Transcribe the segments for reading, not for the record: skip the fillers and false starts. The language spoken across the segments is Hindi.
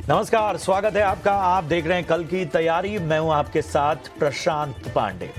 नमस्कार, स्वागत है आपका। आप देख रहे हैं कल की तैयारी। मैं हूं आपके साथ प्रशांत पांडे।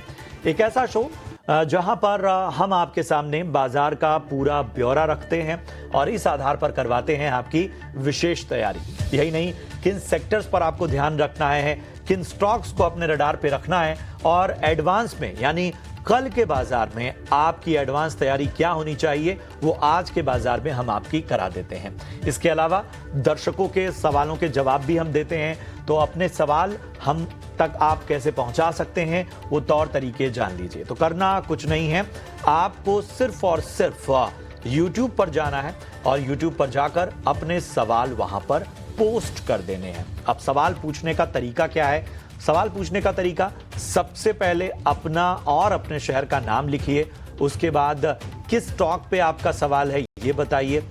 एक ऐसा शो जहां पर हम आपके सामने बाजार का पूरा ब्यौरा रखते हैं और इस आधार पर करवाते हैं आपकी विशेष तैयारी। यही नहीं, किन सेक्टर्स पर आपको ध्यान रखना है, किन स्टॉक्स को अपने रडार पे रखना है और एडवांस में यानी कल के बाजार में आपकी एडवांस तैयारी क्या होनी चाहिए, वो आज के बाजार में हम आपकी करा देते हैं। इसके अलावा दर्शकों के सवालों के जवाब भी हम देते हैं, तो अपने सवाल हम तक आप कैसे पहुंचा सकते हैं वो तौर तरीके जान लीजिए। तो करना कुछ नहीं है, आपको सिर्फ और सिर्फ YouTube पर जाना है और YouTube पर जाकर अपने सवाल वहां पर पोस्ट कर देने हैं। अब सवाल पूछने का तरीका क्या है? सवाल पूछने का तरीका, सबसे पहले अपना और अपने शहर का नाम लिखिए। उसके बाद किस स्टॉक पे आपका सवाल है ये बताइए,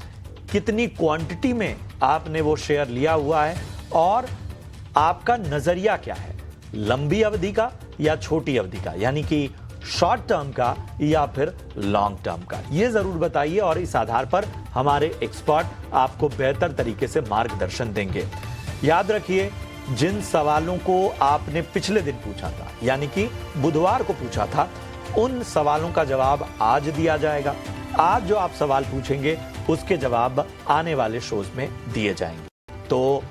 कितनी क्वांटिटी में आपने वो शेयर लिया हुआ है और आपका नजरिया क्या है, लंबी अवधि का या छोटी अवधि का, यानी कि शॉर्ट टर्म का या फिर लॉन्ग टर्म का, ये जरूर बताइए। और इस आधार पर हमारे एक्सपर्ट आपको बेहतर तरीके से मार्गदर्शन देंगे। याद रखिए, जिन सवालों को आपने पिछले दिन पूछा था, यानी कि बुधवार को पूछा था, उन सवालों का जवाब आज दिया जाएगा। आज जो आप सवाल पूछेंगे उसके जवाब आने वाले शोज में दिए जाएंगे। तो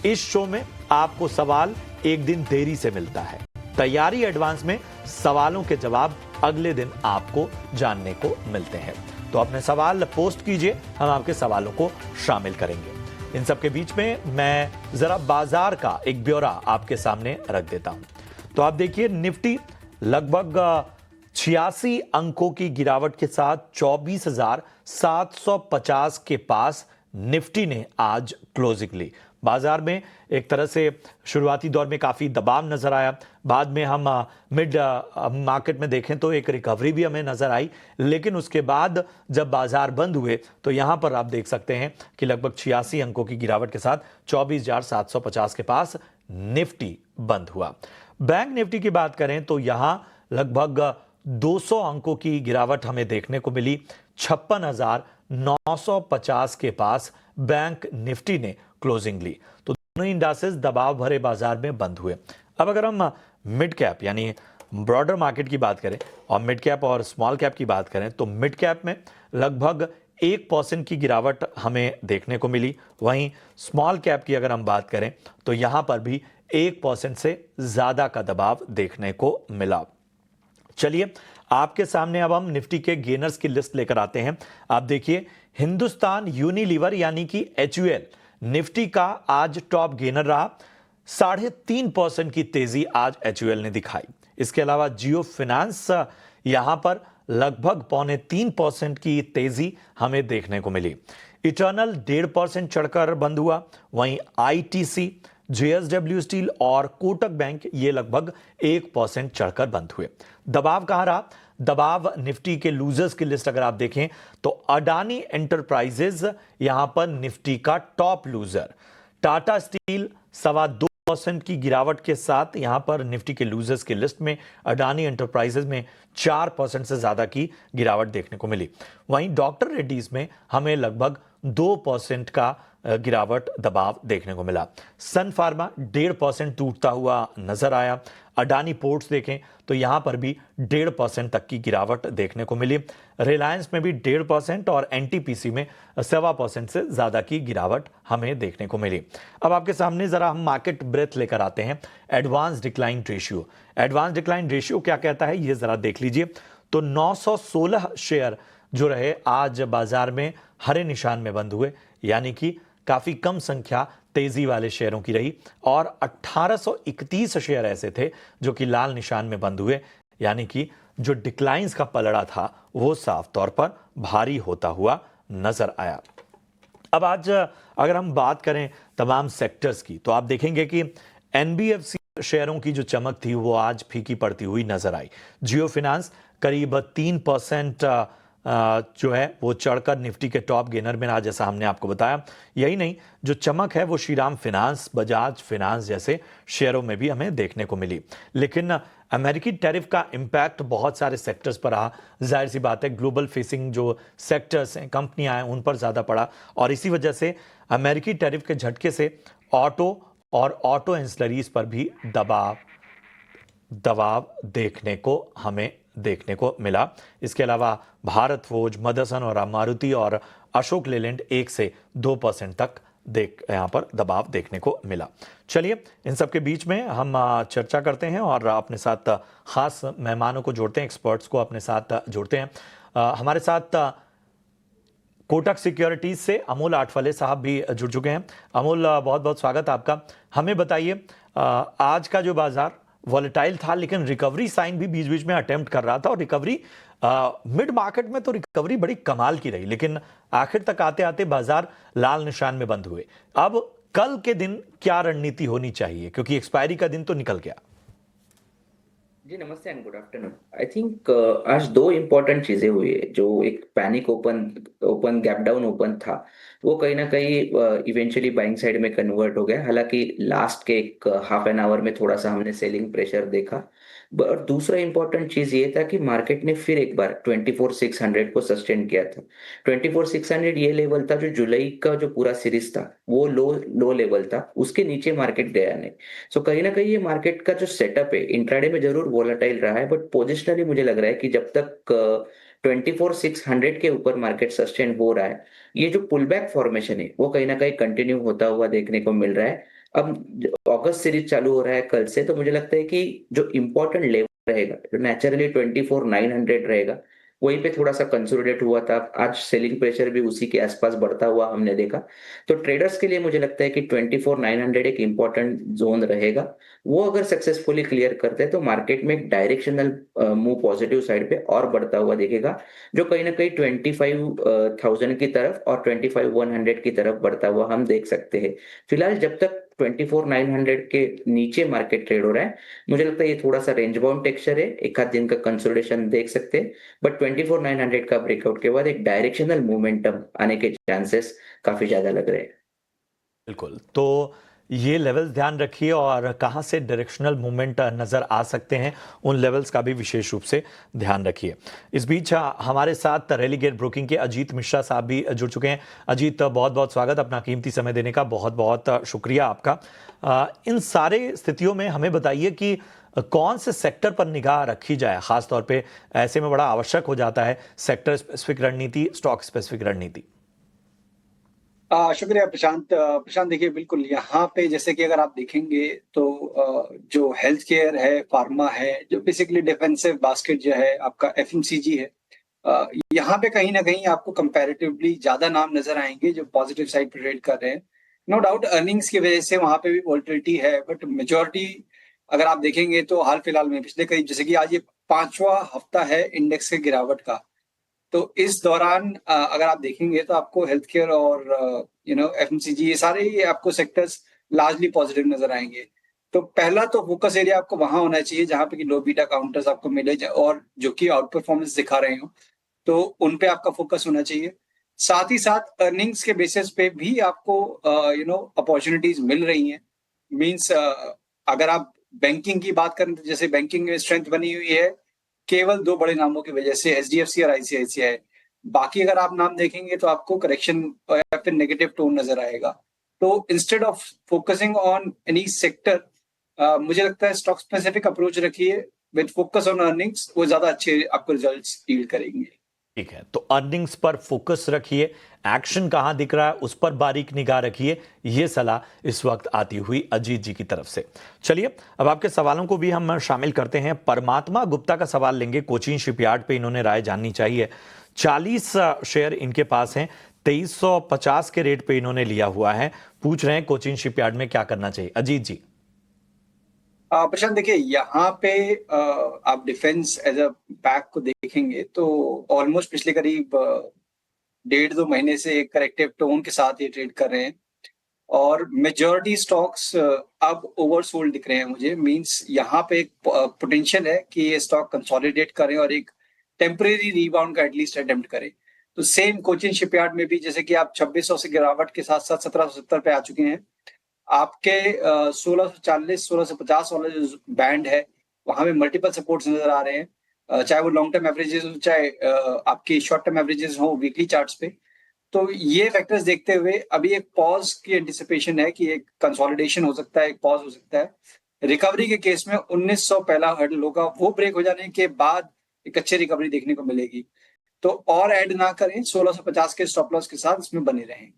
इस शो में आपको सवाल एक दिन देरी से मिलता है। तैयारी एडवांस में सवालों के जवाब अगले दिन आपको जानने को मिलते हैं। तो अपने सवाल पोस्ट कीजिए, हम आपके सवालों को शामिल करेंगे। इन सब के बीच में मैं जरा बाजार का एक ब्यौरा आपके सामने रख देता हूं। तो आप देखिए, निफ्टी लगभग 86 अंकों की गिरावट के साथ 24,750 के पास निफ्टी ने आज क्लोजिंग ली। बाजार में एक तरह से शुरुआती दौर में काफी दबाव नजर आया, बाद में हम मिड मार्केट में देखें तो एक रिकवरी भी हमें नजर आई, लेकिन उसके बाद जब बाजार बंद हुए तो यहां पर आप देख सकते हैं कि लगभग 86 अंकों की गिरावट के साथ 24,750 के पास निफ्टी बंद हुआ। बैंक निफ्टी की बात करें तो यहां लगभग 200 अंकों की गिरावट हमें देखने को मिली। 56,950 के पास बैंक निफ्टी ने क्लोजिंग ली। तो दोनों इंडासेस दबाव भरे बाजार में बंद हुए। अब अगर हम मिड कैप यानी ब्रॉडर मार्केट की बात करें और मिड कैप और स्मॉल कैप की बात करें तो मिड कैप में लगभग 1% की गिरावट हमें देखने को मिली। वहीं स्मॉल कैप की अगर हम बात करें तो यहां पर भी 1% से ज्यादा का दबाव देखने को मिला। चलिए, आपके सामने अब हम निफ्टी के गेनर्स की लिस्ट लेकर आते हैं। आप देखिए, हिंदुस्तान यूनिलीवर यानी कि HUL निफ्टी का आज टॉप गेनर रहा। 3.5% की तेजी आज HUL ने दिखाई। इसके अलावा जियो फाइनेंस यहां पर लगभग 2.25% की तेजी हमें देखने को मिली। इटर्नल 1.5% चढ़कर बंद हुआ। वहीं ITC, JSW स्टील और कोटक बैंक ये लगभग 1% चढ़कर बंद हुए। दबाव कहां रहा? दबाव निफ्टी के लूजर्स की लिस्ट अगर आप देखें तो अडानी एंटरप्राइजेज यहां पर निफ्टी का टॉप लूजर। टाटा स्टील 2.25% की गिरावट के साथ यहां पर निफ्टी के लूजर्स की लिस्ट में अडानी एंटरप्राइजेज में 4% से ज्यादा की गिरावट देखने को मिली। वहीं डॉक्टर रेड्डीज में हमें लगभग 2% का गिरावट दबाव देखने को मिला। सन फार्मा 1.5% टूटता हुआ नजर आया। अडानी पोर्ट्स देखें तो यहां पर भी 1.5% तक की गिरावट देखने को मिली। रिलायंस में भी 1.5% और NTPC में 1.25% से ज्यादा की गिरावट हमें देखने को मिली। अब आपके सामने जरा हम मार्केट ब्रेथ लेकर आते हैं। Advance decline ratio, advance decline ratio क्या कहता है ये जरा देख लीजिए। तो 916 शेयर जो रहे आज बाजार में हरे निशान में बंद हुए, यानी कि काफी कम संख्या तेजी वाले शेयरों की रही और 1831 शेयर ऐसे थे जो कि लाल निशान में बंद हुए, यानी कि जो डिक्लाइंस का पलड़ा था वो साफ तौर पर भारी होता हुआ नजर आया। अब आज अगर हम बात करें तमाम सेक्टर्स की तो आप देखेंगे कि NBFC शेयरों की जो चमक थी वो आज फीकी पड़ती हुई नजर आई। जियो फाइनेंस करीब 3% जो है वो चढ़कर निफ्टी के टॉप गेनर में रहा, जैसा हमने आपको बताया। यही नहीं, जो चमक है वो श्रीराम फाइनेंस, बजाज फाइनेंस जैसे शेयरों में भी हमें देखने को मिली। लेकिन अमेरिकी टैरिफ का इम्पैक्ट बहुत सारे सेक्टर्स पर रहा। जाहिर सी बात है, ग्लोबल फेसिंग जो सेक्टर्स हैं, कंपनियां हैं, उन पर ज़्यादा पड़ा और इसी वजह से अमेरिकी टैरिफ के झटके से ऑटो और ऑटो एंसिलरीज पर भी दबाव दबाव देखने को मिला। इसके अलावा भारत फोर्ज, मदरसन और मारुति और अशोक लेलैंड 1 से 2% तक यहाँ पर दबाव देखने को मिला। चलिए, इन सब के बीच में हम चर्चा करते हैं और अपने साथ खास मेहमानों को जोड़ते हैं, एक्सपर्ट्स को अपने साथ जोड़ते हैं। हमारे साथ कोटक सिक्योरिटीज से अमोल आठवले साहब भी जुड़ चुके हैं। अमोल, बहुत बहुत स्वागत आपका। हमें बताइए, आज का जो बाजार वॉलेटाइल था, लेकिन रिकवरी साइन भी बीच बीच में अटेम्प्ट कर रहा था और रिकवरी मिड मार्केट में तो रिकवरी बड़ी कमाल की रही, लेकिन आखिर तक आते आते बाजार लाल निशान में बंद हुए। अब कल के दिन क्या रणनीति होनी चाहिए, क्योंकि एक्सपायरी का दिन तो निकल गया। जी नमस्ते and good afternoon. I think आज दो इम्पोर्टेंट चीजें हुई है। जो एक panic open gap down open था, वो कहीं ना कहीं इवेंचुअली बाइंग साइड में कन्वर्ट हो गया। हालांकि लास्ट के एक हाफ एन आवर में थोड़ा सा हमने सेलिंग प्रेशर देखा। और दूसरा इम्पोर्टेंट चीज ये था कि मार्केट ने फिर एक बार 24,600 को सस्टेन किया था। 24,600 ये लेवल था जो जुलाई का जो पूरा सीरीज था, वो लो लेवल था, उसके नीचे मार्केट गया नहीं। सो कहीं ना कहीं ये मार्केट का जो सेटअप है इंट्राडे में जरूर वोलेटाइल रहा है, बट पोजिशनली मुझे लग रहा है कि जब तक 24,600 के ऊपर मार्केट सस्टेन हो रहा है, ये जो पुल बैक फॉर्मेशन है वो कहीं ना कहीं कंटिन्यू होता हुआ देखने को मिल रहा है। अब अगस्त सीरीज चालू हो रहा है कल से, तो मुझे लगता है कि जो इम्पोर्टेंट लेवल रहेगा, जो नेचुरली 24,900 रहेगा, वहीं पे थोड़ा सा कंसोलिडेट हुआ था। आज सेलिंग प्रेशर भी उसी के आसपास बढ़ता हुआ हमने देखा। तो ट्रेडर्स के लिए मुझे लगता है कि 24,900 एक इम्पोर्टेंट जोन रहेगा। वो अगर सक्सेसफुली क्लियर करते हैं तो मार्केट में एक डायरेक्शनल मूव पॉजिटिव साइड पे और बढ़ता हुआ दिखेगा, जो कहीं ना कहीं 25,000 की तरफ और 25,100 की तरफ बढ़ता हुआ हम देख सकते हैं। फिलहाल जब तक 24,900 के नीचे मार्केट ट्रेड हो रहा है, मुझे लगता है ये थोड़ा सा रेंज बाउंड टेक्सचर है, एक आध दिन का कंसोलिडेशन देख सकते हैं। बट 24,900 का ब्रेकआउट के बाद एक डायरेक्शनल मोमेंटम आने के चांसेस काफी ज्यादा लग रहे हैं। बिल्कुल, तो ये लेवल्स ध्यान रखिए और कहाँ से डायरेक्शनल मूवमेंट नज़र आ सकते हैं, उन लेवल्स का भी विशेष रूप से ध्यान रखिए। इस बीच हमारे साथ रेलीगेट ब्रोकिंग के अजीत मिश्रा साहब भी जुड़ चुके हैं। अजीत, बहुत बहुत स्वागत, अपना कीमती समय देने का बहुत बहुत शुक्रिया आपका। इन सारे स्थितियों में हमें बताइए कि कौन से सेक्टर पर निगाह रखी जाए, खासतौर पे ऐसे में बड़ा आवश्यक हो जाता है सेक्टर स्पेसिफिक रणनीति, स्टॉक स्पेसिफिक रणनीति। शुक्रिया प्रशांत। प्रशांत देखिए, बिल्कुल यहाँ पे जैसे कि अगर आप देखेंगे तो जो हेल्थ केयर है, फार्मा है, जो बेसिकली डिफेंसिव बास्केट जो है, आपका एफएमसीजी है, यहाँ पे कहीं ना कहीं आपको कंपैरेटिवली ज्यादा नाम नजर आएंगे जो पॉजिटिव साइड पे ट्रेड कर रहे हैं। नो डाउट अर्निंग्स की वजह से वहां पे भी वोलेटिलिटी है, बट मेजोरिटी अगर आप देखेंगे तो हाल फिलहाल में पिछले करीब, जैसे कि आज ये 5वां हफ्ता है इंडेक्स के गिरावट का। तो इस दौरान अगर आप देखेंगे तो आपको हेल्थ केयर और एफएमसीजी, ये सारे ही आपको सेक्टर्स लार्जली पॉजिटिव नजर आएंगे। तो पहला तो फोकस एरिया आपको वहां होना चाहिए जहां पे कि लो बीटा काउंटर्स आपको मिले और जो कि आउट परफॉर्मेंस दिखा रहे हो, तो उन पे आपका फोकस होना चाहिए। साथ ही साथ अर्निंग्स के बेसिस पे भी आपको अपॉर्चुनिटीज मिल रही हैं। मींस अगर आप बैंकिंग की बात करें तो जैसे बैंकिंग में स्ट्रेंथ बनी हुई है केवल 2 बड़े नामों की वजह से, एचडीएफसी और आईसीआईसीआई। बाकी अगर आप नाम देखेंगे तो आपको करेक्शन या फिर नेगेटिव टोन नजर आएगा। तो instead of focusing on any sector, मुझे लगता है स्टॉक स्पेसिफिक अप्रोच रखिए विद फोकस ऑन अर्निंग्स, वो ज्यादा अच्छे आपको रिजल्ट्स यील्ड करेंगे। ठीक है, तो अर्निंग्स पर फोकस रखिए, एक्शन कहां दिख रहा है उस पर बारीक निगाह रखिए, यह सलाह इस वक्त आती हुई अजीत जी की तरफ से। चलिए, अब आपके सवालों को भी हम शामिल करते हैं। परमात्मा गुप्ता का सवाल लेंगे। कोचीन शिपयार्ड पे इन्होंने राय जाननी चाहिए। 40 शेयर इनके पास हैं, 2350 के रेट पे इन्होंने लिया हुआ है। पूछ रहे हैं कोचीन शिपयार्ड में क्या करना चाहिए। अजीत जी। प्रशांत देखिए, यहाँ पे आप डिफेंस एज अ बैक को देखेंगे तो ऑलमोस्ट पिछले करीब 1.5-2 महीने से एक करेक्टिव टोन के साथ ये ट्रेड कर रहे हैं और मेजॉरिटी स्टॉक्स अब ओवरसोल्ड दिख रहे हैं मुझे। मींस यहाँ पे एक पोटेंशियल है कि ये स्टॉक कंसोलिडेट करें और एक टेम्परेरी रीबाउंड का एटलीस्ट अटेम्प्ट करें। तो सेम कोचिन शिपयार्ड में भी जैसे कि आप 2600 से गिरावट के साथ साथ 1770 पे आ चुके हैं। आपके 1640 1650 वाला जो बैंड है, वहां पे मल्टीपल सपोर्ट्स नजर आ रहे हैं, चाहे वो लॉन्ग टर्म एवरेजेस हो, चाहे आपकी शॉर्ट टर्म एवरेजेस हो वीकली चार्ट्स पे। तो ये फैक्टर्स देखते हुए अभी एक पॉज की एंटिसिपेशन है कि एक कंसोलिडेशन हो सकता है, एक पॉज हो सकता है। रिकवरी के केस में 1900 पहला हर्डल होगा, वो ब्रेक हो जाने के बाद एक अच्छी रिकवरी देखने को मिलेगी। तो और ऐड ना करें, 1650 के स्टॉप लॉस के साथ इसमें बने रहें।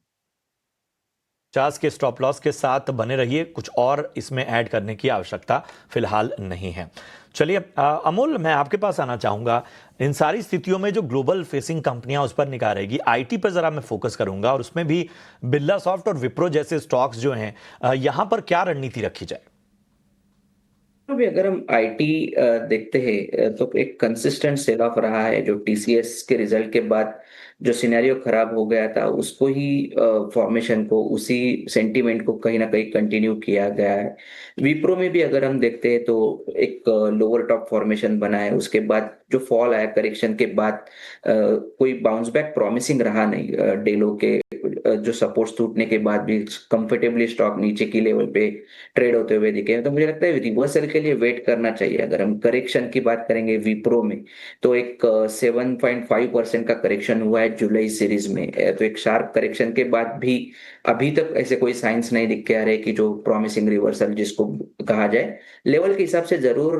50 के स्टॉप लॉस के साथ बने रहिए, कुछ और इसमें ऐड करने की आवश्यकता फिलहाल नहीं है। चलिए अमोल, मैं आपके पास आना चाहूंगा। इन सारी स्थितियों में जो ग्लोबल फेसिंग कंपनियां उस पर निगाह रहेगी, आईटी पर जरा मैं फोकस करूंगा और उसमें भी बिरला सॉफ्ट और विप्रो जैसे स्टॉक्स जो हैं, यहां पर क्या रणनीति रखी जाए? अभी अगर हम आईटी देखते हैं तो एक कंसिस्टेंट सेल ऑफ रहा है। जो टीसीएस के रिजल्ट के बाद जो सिनेरियो खराब हो गया था, उसको ही फॉर्मेशन को, उसी सेंटीमेंट को कहीं ना कहीं कंटिन्यू किया गया है। विप्रो में भी अगर हम देखते हैं तो एक लोअर टॉप फॉर्मेशन बना है। उसके बाद जो फॉल आया करेक्शन के बाद, कोई बाउंस बैक प्रॉमिसिंग रहा नहीं। डेलो के जो सपोर्ट्स टूटने के बाद भी कंफर्टेबली स्टॉक नीचे की लेवल पे ट्रेड होते हुए दिखे। तो मुझे लगता है रिवर्सल के लिए वेट करना चाहिए। अगर हम करेक्शन की बात करेंगे विप्रो में, तो एक 7.5% का करेक्शन हुआ है जुलाई सीरीज में। तो एक शार्प करेक्शन के बाद भी अभी तक ऐसे कोई साइंस नहीं दिख के आ रहे कि जो प्रॉमिसिंग रिवर्सल जिसको कहा जाए। लेवल के हिसाब से जरूर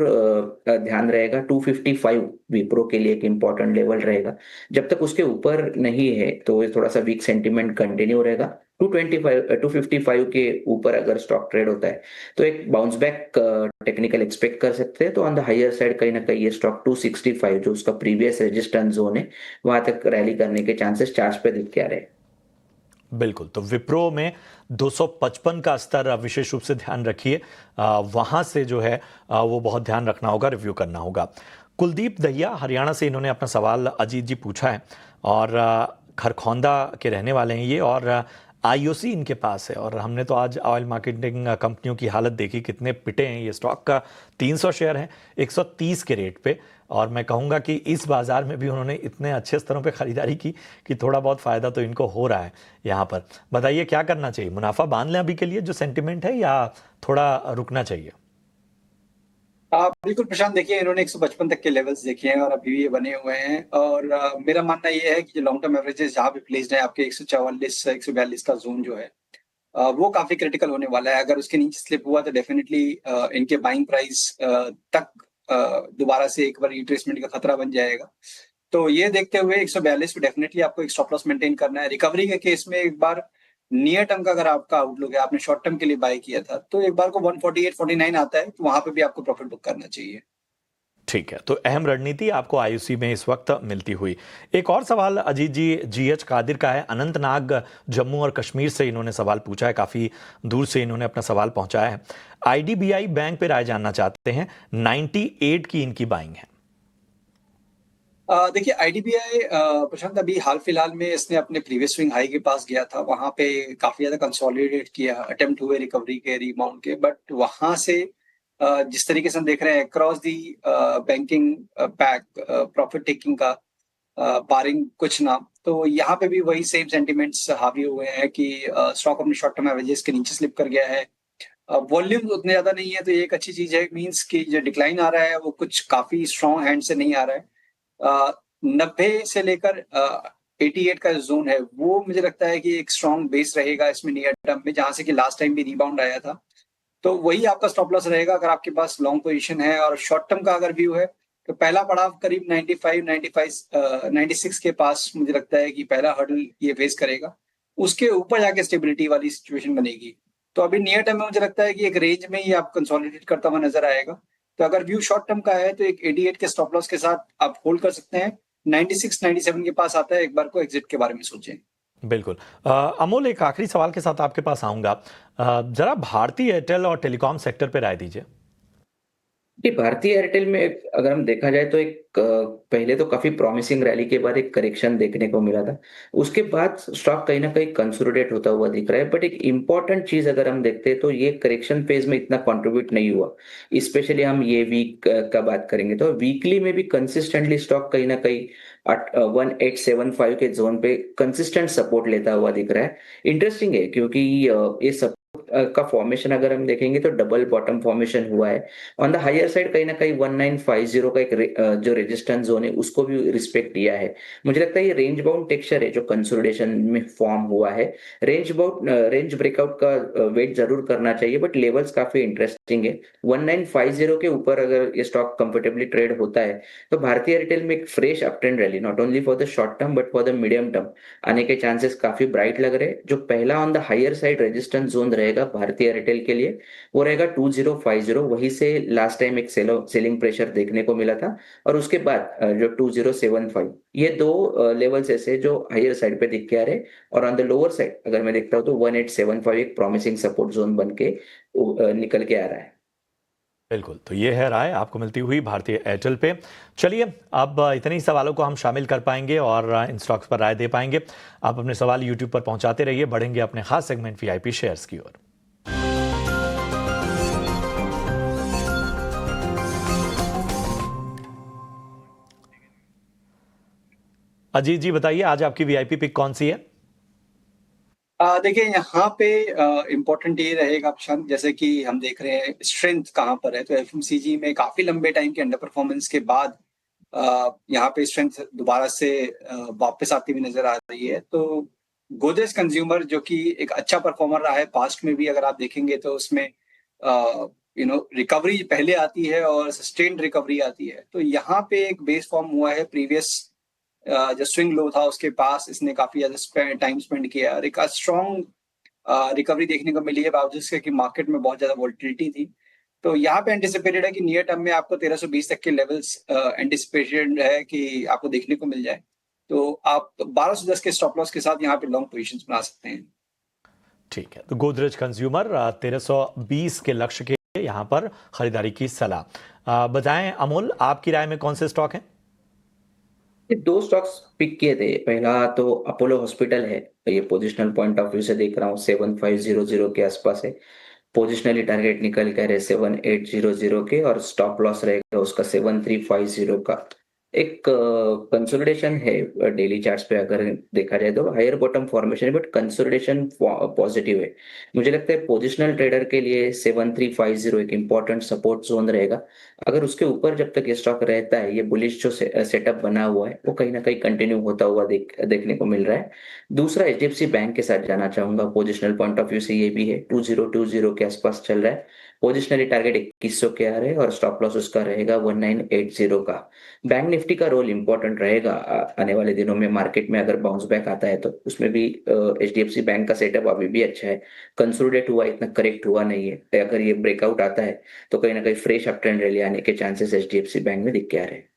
ध्यान रहेगा। 255 विप्रो के लिए एक इंपॉर्टेंट लेवल रहेगा। जब तक उसके ऊपर नहीं है तो ये थोड़ा सा वीक सेंटीमेंट कंटिन्यू रहेगा। 255 के ऊपर अगर स्टॉक ट्रेड होता है तो एक बाउंस बैक टेक्निकल एक्सपेक्ट कर सकते हैं। तो ऑन द हायर साइड कहीं ना कहीं ये स्टॉक 265 जो उसका प्रीवियस रेजिस्टेंस जोन है, वहां तक रैली करने के चांसेस चार्ट पे दिख के आ रहे हैं। बिल्कुल, तो विप्रो में 255 का स्तर विशेष रूप से ध्यान रखिए। वहां से जो है वो बहुत ध्यान रखना होगा, रिव्यू करना होगा। कुलदीप दहिया हरियाणा से, इन्होंने अपना सवाल अजीत जी पूछा है और खरखौंदा के रहने वाले हैं ये, और आईओसी इनके पास है। और हमने तो आज ऑयल मार्केटिंग कंपनियों की हालत देखी, कितने पिटे हैं। ये स्टॉक का 300 शेयर है 130 के रेट पे, और मैं कहूँगा कि इस बाज़ार में भी उन्होंने इतने अच्छे स्तरों पे ख़रीदारी की कि थोड़ा बहुत फ़ायदा तो इनको हो रहा है यहाँ पर। बताइए क्या करना चाहिए? मुनाफा बांध लें अभी के लिए जो सेंटिमेंट है, या थोड़ा रुकना चाहिए? बिल्कुल प्रशांत, देखिए इन्होंने 155 तक के लेवल्स देखे हैं और अभी भी ये बने हुए हैं। और मेरा मानना ये है कि जो लॉन्ग टर्म एवरेजेस जहाँ पे प्लेस्ड है, आपके 144 से 142 का जोन जो है, वो काफी क्रिटिकल होने वाला है। अगर उसके नीचे स्लिप हुआ तो डेफिनेटली इनके बाइंग प्राइस तक दोबारा से एक बार रिट्रेसमेंट का खतरा बन जाएगा। तो ये देखते हुए 142 पे डेफिनेटली आपको एक स्टॉप लॉस मेंटेन करना है। रिकवरी के केस में एक बार नियर टर्म का अगर आपका आउटलुक है, आपने शॉर्ट टर्म के लिए बाय किया था, तो एक बार को 148 49 आता है तो वहां पे भी आपको प्रॉफिट बुक करना चाहिए। ठीक है, तो अहम रणनीति आपको आईओसी में इस वक्त मिलती हुई। एक और सवाल अजीत जी जीएच कादिर का है, अनंतनाग जम्मू और कश्मीर से इन्होंने सवाल पूछा है, काफ़ी दूर से इन्होंने अपना सवाल पहुंचाया है। आईडीबीआई बैंक पे राय जानना चाहते हैं, 98 की इनकी बाइंग है। देखिए आईडीबीआई प्रशांत, अभी हाल फिलहाल में इसने अपने प्रीवियस स्विंग हाई के पास गया था, वहां पे काफी ज्यादा कंसोलिडेट किया, अटेम्प्ट हुए रिकवरी के, रीबाउंड के। बट वहां से जिस तरीके से हम देख रहे हैं across the banking pack profit taking का, बारिंग कुछ ना, तो यहाँ पे भी वही सेम सेंटिमेंट्स हावी हुए हैं कि स्टॉक अपने शॉर्ट टर्म एवरेजेस के नीचे स्लिप कर गया है। वॉल्यूम उतने ज्यादा नहीं है, तो ये एक अच्छी चीज है। मींस कि जो डिक्लाइन आ रहा है वो कुछ काफी स्ट्रॉन्ग हैंड से नहीं आ रहा है। 90 से लेकर 88 का जोन है, वो मुझे लगता है कि एक स्ट्रॉन्ग बेस रहेगा इसमें नियर टर्म में, जहां से कि लास्ट टाइम भी रिबाउंड आया था। तो वही आपका स्टॉप लॉस रहेगा अगर आपके पास लॉन्ग पोजीशन है। और शॉर्ट टर्म का अगर व्यू है तो पहला पड़ाव करीब 96 के पास मुझे लगता है कि पहला हर्डल ये फेस करेगा। उसके ऊपर जाके स्टेबिलिटी वाली सिचुएशन बनेगी। तो अभी नियर टर्म में मुझे लगता है कि एक रेंज में ही आप कंसोलिडेट करता हुआ नजर आएगा। तो अगर व्यू शॉर्ट टर्म का है तो एक 88 के स्टॉप लॉस के साथ आप होल्ड कर सकते हैं। 96 97 के पास आता है, एक बार को एग्जिट के बारे में सोचें। बिल्कुल। अमोल, एक आखिरी सवाल के साथ आपके पास आऊंगा। जरा भारती एयरटेल और टेलीकॉम सेक्टर पे राय दीजिए। जी, भारतीय एयरटेल में अगर हम देखा जाए तो एक पहले तो काफी प्रॉमिसिंग रैली के बाद एक करेक्शन देखने को मिला था। उसके बाद स्टॉक कहीं ना कहीं कंसोलिडेट होता हुआ दिख रहा है। बट एक इंपॉर्टेंट चीज अगर हम देखते हैं तो ये करेक्शन फेज में इतना कंट्रीब्यूट नहीं हुआ। स्पेशली हम ये वीक का बात करेंगे तो वीकली में भी कंसिस्टेंटली स्टॉक कहीं ना कहीं 1875 के जोन पे कंसिस्टेंट सपोर्ट लेता हुआ दिख रहा है। इंटरेस्टिंग है क्योंकि ये सब का फॉर्मेशन अगर हम देखेंगे तो डबल बॉटम फॉर्मेशन हुआ है। ऑन द हायर साइड कहीं ना कहीं 1950 का जो रेजिस्टेंस जोन है उसको भी रिस्पेक्ट दिया है। मुझे लगता है ये रेंज बाउंड टेक्सचर है जो कंसोलिडेशन में फॉर्म हुआ है। रेंज ब्रेकआउट का वेट जरूर करना चाहिए, बट लेवल्स काफी इंटरेस्टिंग है। 1950 के ऊपर अगर ये स्टॉक कंफर्टेबली ट्रेड होता है तो भारतीय रिटेल में एक fresh up trend rally not only for the short term but for the medium term आने के चांसेस काफी ब्राइट लग रहे हैं। जो पहला on the higher side resistance zone रहेगा भारतीय रिटेल के लिए वो रहेगा 2050। वहीं से लास्ट टाइम एक सेलिंग प्रेशर देखने को मिला था, और उसके बाद जो 2075, ये दो लेवल्स ऐसे जो हायर साइड पे दिख के आ रहे। और ऑन द लोअर साइड अगर मैं देखता हूँ तो 1875 एक प्रॉमिसिंग सपोर्ट जोन बन के निकल के आ रहा है। बिल्कुल, तो ये है राय आपको मिलती हुई भारतीय एयरटेल पे। चलिए, अब इतने ही सवालों को हम शामिल कर पाएंगे और इन स्टॉक्स पर राय दे पाएंगे। आप अपने सवाल यूट्यूब पर पहुंचाते रहिए, बढ़ेंगे अपने खास सेगमेंट वीआईपी शेयर्स की ओर। अजीत जी बताइए, आज आपकी वीआईपी पिक कौन सी है? देखिए यहाँ पे इम्पोर्टेंट ये रहेगा ऑप्शन, जैसे कि हम देख रहे हैं स्ट्रेंथ कहाँ पर है। तो एफएमसीजी में काफी लंबे टाइम के अंडर परफॉर्मेंस के बाद यहाँ पे स्ट्रेंथ दोबारा से वापस आती हुई नजर आ रही है। तो गोदरेज कंज्यूमर जो कि एक अच्छा परफॉर्मर रहा है पास्ट में भी, अगर आप देखेंगे तो उसमें रिकवरी पहले आती है और सस्टेन्ड रिकवरी आती है। तो यहाँ पे एक बेस फॉर्म हुआ है प्रीवियस जो स्विंग लो था उसके पास, इसने काफी ज्यादा टाइम स्पेंड किया और एक स्ट्रॉन्ग रिकवरी देखने को मिली है, बावजूद इसके कि मार्केट में बहुत ज्यादा वोलेटिलिटी थी। तो यहाँ पे एंटिसिपेटेड है कि नियर टर्म में आपको 1320 तक के लेवल्स एंटिसिपेटेड है कि आपको देखने को मिल जाए। तो आप 1210 के स्टॉप लॉस के साथ यहाँ पे लॉन्ग पोजीशंस बना सकते हैं। ठीक है, तो गोदरेज कंज्यूमर 1320 के लक्ष्य के यहाँ पर खरीदारी की सलाह। बताएं अमोल, आपकी राय में कौन से स्टॉक हैं? ये दो स्टॉक्स पिक किए थे। पहला तो अपोलो हॉस्पिटल है, ये पोजिशनल पॉइंट ऑफ व्यू से देख रहा हूँ 7500 के आसपास है। पोजिशनली टारगेट निकल कर है 7800 के, और स्टॉप लॉस रहेगा उसका 7350 का। एक कंसोलिडेशन है डेली चार्ट्स पे अगर देखा जाए तो हायर बॉटम फॉर्मेशन है, बट कंसोलिडेशन पॉजिटिव है। मुझे लगता है पोजिशनल ट्रेडर के लिए 7350 एक इंपॉर्टेंट सपोर्ट जोन रहेगा। अगर उसके ऊपर जब तक ये स्टॉक रहता है, ये बुलिश जो सेटअप बना हुआ है वो कहीं ना कहीं कंटिन्यू होता हुआ देखने को मिल रहा है। दूसरा एचडीएफसी बैंक के साथ जाना चाहूंगा, पोजिशनल पॉइंट ऑफ व्यू से ये भी है 2020 के आसपास चल रहा है। पोजिशनली टारगेट 2100 के आ रहे हैं और स्टॉप लॉस उसका रहेगा 1980 का। बैंक निफ्टी का रोल इंपॉर्टेंट रहेगा आने वाले दिनों में। मार्केट में अगर बाउंस बैक आता है तो उसमें भी एचडीएफसी बैंक का सेटअप अभी भी अच्छा है, कंसोलिडेट हुआ, इतना करेक्ट हुआ नहीं है। अगर ये ब्रेकआउट आता है तो कहीं ना कहीं फ्रेश अप ट्रेंड रैली आने के चांसेस एचडीएफसी बैंक में दिख के आ रहे हैं।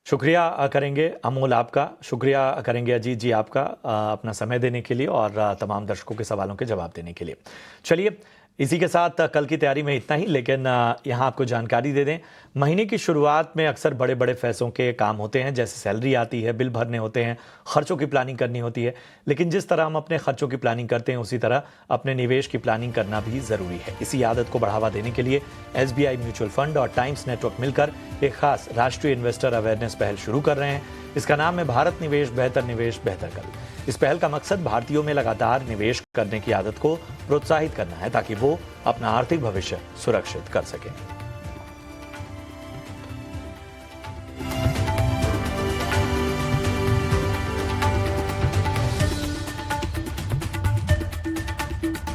शुक्रिया करेंगे अमोल आपका, शुक्रिया करेंगे अजीत जी आपका अपना समय देने के लिए और तमाम दर्शकों के सवालों के जवाब देने के लिए। चलिए, इसी के साथ कल की तैयारी में इतना ही, लेकिन यहाँ आपको जानकारी दे दें, महीने की शुरुआत में अक्सर बड़े बड़े फैसलों के काम होते हैं, जैसे सैलरी आती है, बिल भरने होते हैं, खर्चों की प्लानिंग करनी होती है। लेकिन जिस तरह हम अपने खर्चों की प्लानिंग करते हैं उसी तरह अपने निवेश की प्लानिंग करना भी ज़रूरी है। इसी आदत को बढ़ावा देने के लिए एसबीआई म्यूचुअल फंड और टाइम्स नेटवर्क मिलकर एक खास राष्ट्रीय इन्वेस्टर अवेयरनेस पहल शुरू कर रहे हैं। इसका नाम है भारत निवेश बेहतर कल। इस पहल का मकसद भारतीयों में लगातार निवेश करने की आदत को प्रोत्साहित करना है, ताकि वो अपना आर्थिक भविष्य सुरक्षित कर सकें।